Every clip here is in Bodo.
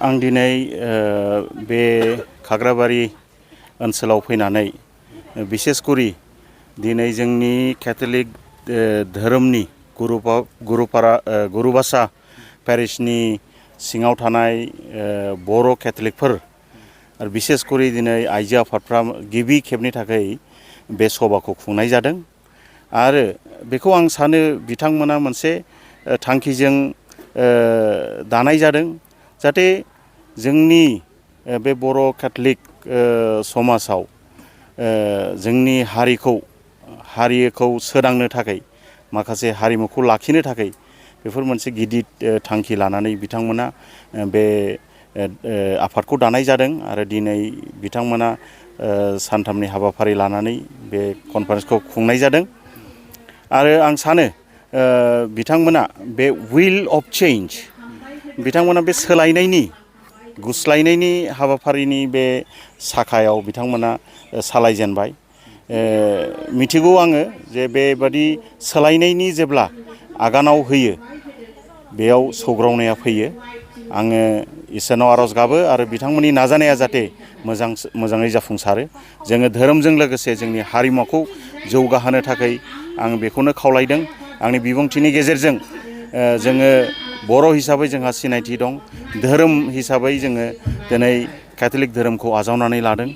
आं दिनै बे खाग्राबारि ओनसोलाव फैनानै बिसेसकरि दिनै जोंनि केथलिक धोरोमनि गुरुबासा पेरिसनि सिङाव थानाय बर' केथलिकफोर आरो बिसेसकरि दिनै आइजो आफादफ्रा गिबि खेबनि थाखाय बे सभाखौ खुंनाय जादों आरो बेखौ आं सानो बिथांमोना मोनसे थांखिजों दानाय जादों जाहाथे जोंनि बे बर' केथलिक समाजाव जोंनि हारिखौ सोदांनो थाखाय माखासे हारिमुखौ लाखिनो थाखाय बेफोर मोनसे गिदिर थांखि लानानै बिथांमोना बे आफादखौ दानाय जादों आरो दिनै बिथांमोना सानथामनि हाबाफारि लानानै बे कनफारेन्सखौ खुंनाय जादों आरो आं सानो बिथांमोना बे विल अफ चेन्ज बिथांमोना बे सोलायनायनि गुस्लायनायनि हाबाफारिनि बे साखायाव बिथांमोना सालायजेनबाय मिथिगौ आङो जे बेबादि सोलायनायनि जेब्ला आगानाव होयो बेयाव सौग्रावनाया फैयो आङो इसोरनाव आरज गाबो आरो बिथांमोननि नाजानाया जाहाथे मोजाङै जाफुंसारो जोङो धोरोमजों लोगोसे जोंनि हारिमुखौ जौगाहोनो थाखाय आं बेखौनो खावलायदों आंनि बिबुंथिनि गेजेरजों जोङो बर' हिसाबै जोंहा सिनायथि दं धोरोम हिसाबै जोङो दिनै केथलिक धोरोमखौ आजावनानै लादों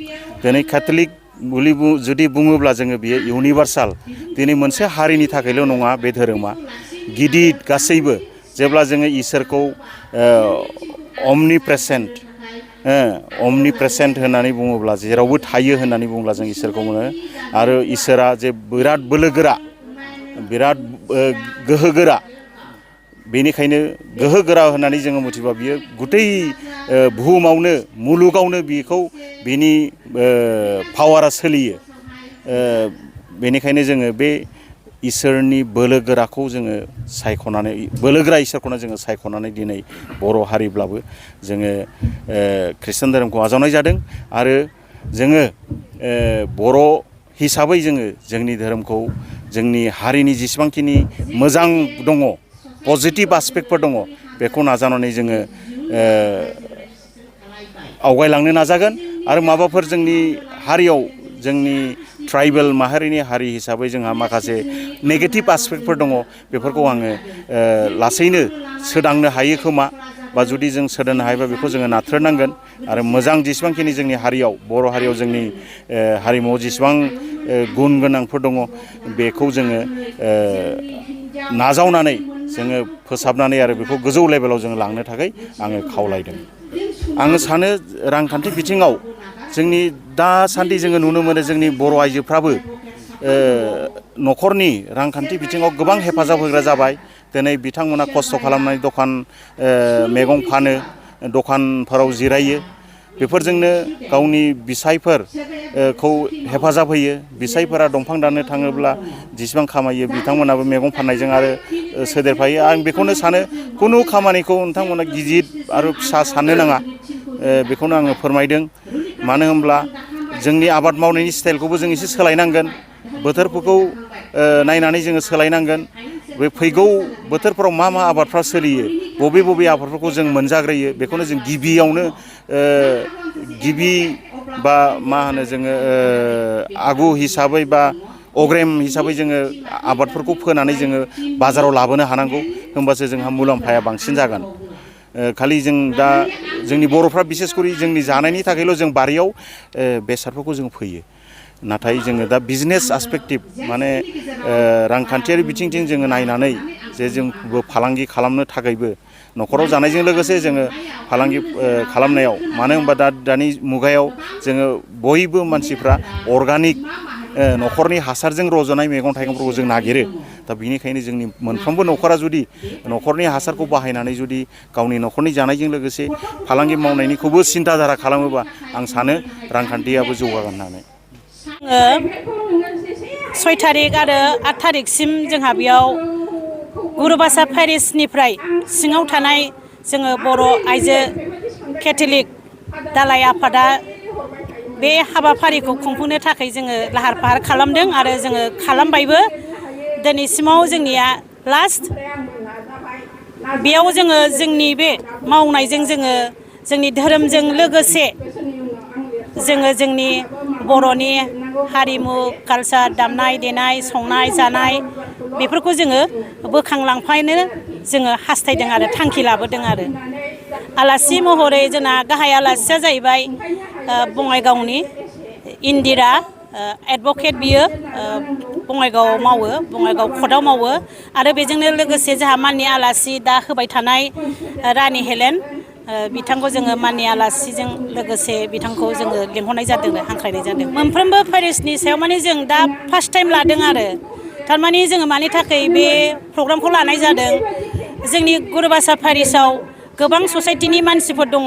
दिनै केथलिक जुदि बुङोब्ला जोङो बियो इउनिभार्साल दिनै मोनसे हारिनि थाखायल' नङा बे धोरोमा गिदिर गासैबो जेब्ला जोङो इसोरखौ अमनिप्रेसेन्ट होननानै बुङोब्ला जेरावबो थायो होननानै बुङोब्ला जों इसोरखौ मोनो आरो इसोरा जे बिराद बोलोगोरा बिराद गोहोगोरा बेनिखायनो गोहोगोरा होननानै जोङो मिथिबा बियो गुतै बुहुमावनो मुलुगावनो बिनि पावारा सोलियो बेनिखायनो जोङो बे इसोरनि बोलोगोराखौ जोङो बोलोगोरा इसोरखौनो जोङो सायख'नानै दिनै बर' हारिब्लाबो जोङो खृष्टान धोरोमखौ आजावनाय जादों आरो जोङो बर' हिसाबै जोङो जोंनि धोरोमखौ जोंनि हारिनि जेसेबांखिनि मोजां दङ पजिटिभ आस्पेक्टफोर दङ बेखौ नाजानानै जोङो आवगायलांनो नाजागोन आरो माबाफोर जोंनि हारियाव जोंनि ट्राइबेल माहारिनि हारि हिसाबै जोंहा माखासे नेगेटिभ आस्पेक्टफोर दङ बेफोरखौ आङो लासैनो सोदांनो हायो खोमा बा जुदि जों सोदांनो हायोबा बेखौ जोङो नाथ्रोदनांगोन आरो मोजां जेसेबांखिनि जोंनि हारियाव बर' हारियाव जोंनि हारिमुआव जेसेबां गुन गोनांफोर दङ बेखौ जोङो नाजावनानै जोङो फोसाबनानै आरो बेखौ गोजौ लेभेलाव जोङो लांनो थाखाय आङो खावलायदों आङो सानो रांखान्थि बिथिङाव जोंनि दासान्दि जोङो नुनो मोनो जोंनि बर' आइजोफ्राबो न'खरनि रांखान्थि बिथिङाव गोबां हेफाजाब होग्रा जाबाय दिनै बिथांमोना खस्थ' खालामनानै दखान मैगं फानो दखानफोराव जिरायो बेफोरजोंनो गावनि बिसायफोरखौ हेफाजाब होयो बिसायफोरा दंफां दाननो थाङोब्ला जेसेबां खामायो बिथांमोनाबो मैगं फाननायजों आरो सोदेरफायो आं बेखौनो सानो खुनु खामानिखौ नोंथांमोना गिदिर आरो फिसा साननो नाङा बेखौनो आङो फोरमायदों मानो होनब्ला जोंनि आबाद मावनायनि स्टाइलखौबो जों एसे सोलायनांगोन बोथोरफोरखौ नायनानै जोङो सोलायनांगोन बे फैगौ बोथोरफोराव मा आबादफ्रा सोलियो बबे आबादफोरखौ जों मोनजाग्रोयो बेखौनो जों गिबियावनो गिबि बा मा होनो जोङो आगु हिसाबै बा अग्रेम हिसाबै जोङो आबादफोरखौ फोनानै जोङो बाजाराव लाबोनो हानांगौ होमबासो जोंहा मुलाम्फाया बांसिन जागोन खालि जों दा जोंनि बर'फ्रा बिसेसकरि जोंनि जानायनि थाखायल' जों बारियाव बेसादफोरखौ जों फोयो नाथाय जोङो दा बिजनेस आस्पेक्टिभ माने रांखान्थियारि बिथिंथिं जोङो नायनानै जे जोंबो फालांगि खालामनो थाखायबो न'खराव जानायजों लोगोसे जोङो फालांगि खालामनायाव मानो होनबा दानि मुगायाव जोङो बयबो मानसिफ्रा अर्गानिक न'खरनि हासारजों रज'नाय मैगं थाइगंफोरखौ जों नागिरो दा बिनिखायनो जोंनि मोनफ्रोमबो न'खरा जुदि न'खरनि हासारखौ बाहायनानै जुदि गावनि न'खरनि जानायजों लोगोसे फालांगि मावनायनिखौबो सिन्थाधारा खालामोबा आं सानो रांखान्थियाबो जौगागोन होननानै 6 थारिख आरो 8 थारिखसिम जोंहा बेयाव गुरुबासा पेरिसनिफ्राय सिङाव थानाय जोङो बर' आइजो केथलिक दालाइ आफादा बे हाबाफारिखौ खुंफुंनो थाखाय जोङो लाहार फाहार खालामदों आरो जोङो खालामबायबो दिनैसिमाव जोंनिया लास्ट बेयाव जोङो जोंनि बे मावनायजों जोङो जोंनि धोरोमजों लोगोसे जोङो जोंनि बर'नि हारिमु कालसार दामनाय देनाय संनाय जानाय बेफोरखौ जोङो बोखांलांफानो जोङो हास्थायदों आरो थांखि लाबोदों आरो आलासि महरै जोंना गाहाय आलासिया जाहैबाय बङाइगावनि इन्दिरा एडभकेट बियो बङाइगावआव मावो बङाइगाव कर्टआव मावो आरो बेजोंनो लोगोसे जोंहा माननि आलासि दा होबाय थानाय रानि हेलेन बिथांखौ जोङो माननि आलासिजों लोगोसे बिथांखौ जोङो लिंहरनाय जादों हांख्रायनाय जादों मोनफ्रोमबो पेरिसनि सायाव माने जों दा फार्स्ट टाइम लादों आरो थारमाने जोङो मानि थाखाय बे प्रग्रामखौ लानाय जादों जोंनि गुरुबासा पेरिसाव गोबां ससाइटिनि मानसिफोर दङ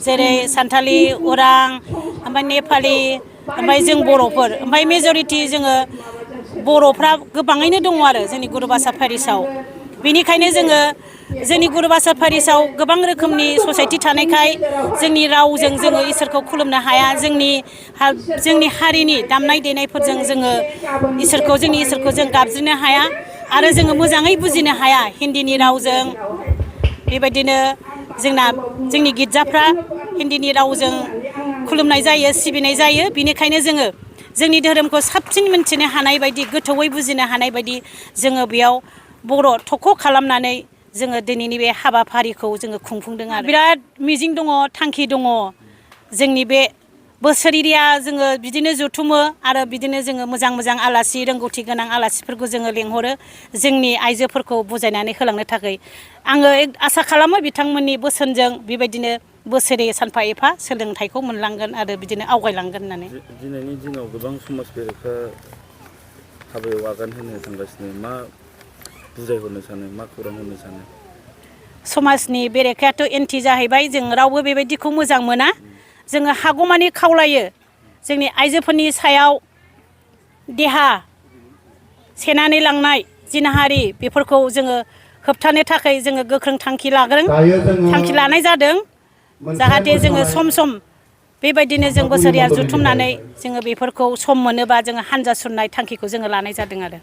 जेरै सानथालि उरां ओमफ्राय नेपालि ओमफ्राय जों बर'फोर ओमफ्राय मेजरिटि जोङो बर'फ्रा गोबाङैनो दङ आरो जोंनि गुरुबासा पेरिसाव बेनिखायनो जोङो जोंनि गुरुबासा पेरिसाव गोबां रोखोमनि ससाइटि थानायखाय जोंनि रावजों जोङो इसोरखौ खुलुमनो हाया जोंनि हारिनि दामनाय देनायफोरजों जोङो जोंनि इसोरखौ जों गाबज्रिनो हाया आरो जोङो मोजाङै बुजिनो हाया हिन्दीनि रावजों बेबायदिनो जोंनि गिर्जाफ्रा हिन्दीनि रावजों खुलुमनाय जायो सिबिनाय जायो बिनिखायनो जोङो जोंनि धोरोमखौ साबसिन मिन्थिनो हानाय बायदि गोथौयै बुजिनो हानाय बायदि जोङो बेयाव बर' थख' खालामनानै जोङो दिनैनि बे हाबाफारिखौ जोङो खुंफुंदों आरो बिराद मिजिं दङ थांखि दङ जोंनि बे बोसोरिया जोङो बिदिनो जुथुमो आरो बिदिनो जोङो मोजां आलासि रोंगौथि गोनां आलासिफोरखौ जोङो लेंहरो जोंनि आइजोफोरखौ बुजायनानै होलांनो थाखाय आङो आसा खालामो बिथांमोननि बोसोनजों बेबायदिनो बोसोरै सानफा एफा सोलोंथाइखौ मोनलांगोन आरो बिदिनो आवगायलांगोन होननानै दिनैनि दिनाव गोबां समाज बेरेखा हाबायाव आगान होनो थांगासिनो मा बुजायहरनो सानो मा खौरां होनो सानो समाजनि बेरेखायाथ' एन्टि जाहैबाय जों रावबो बेबायदिखौ मोजां मोना जोङो हागौमानि खावलायो जोंनि आइजोफोरनि सायाव देहा सेनानै लांनाय जिनाहारि बेफोरखौ जोङो होबथानो थाखाय जोङो गोख्रों थांखि लानाय जादों जाहाथे जोङो सम बेबायदिनो जों बोसोरिया जुथुमनानै जोङो बेफोरखौ सम मोनोबा जोङो हान्जा सुरनाय थांखिखौ जोङो लानाय जादों आरो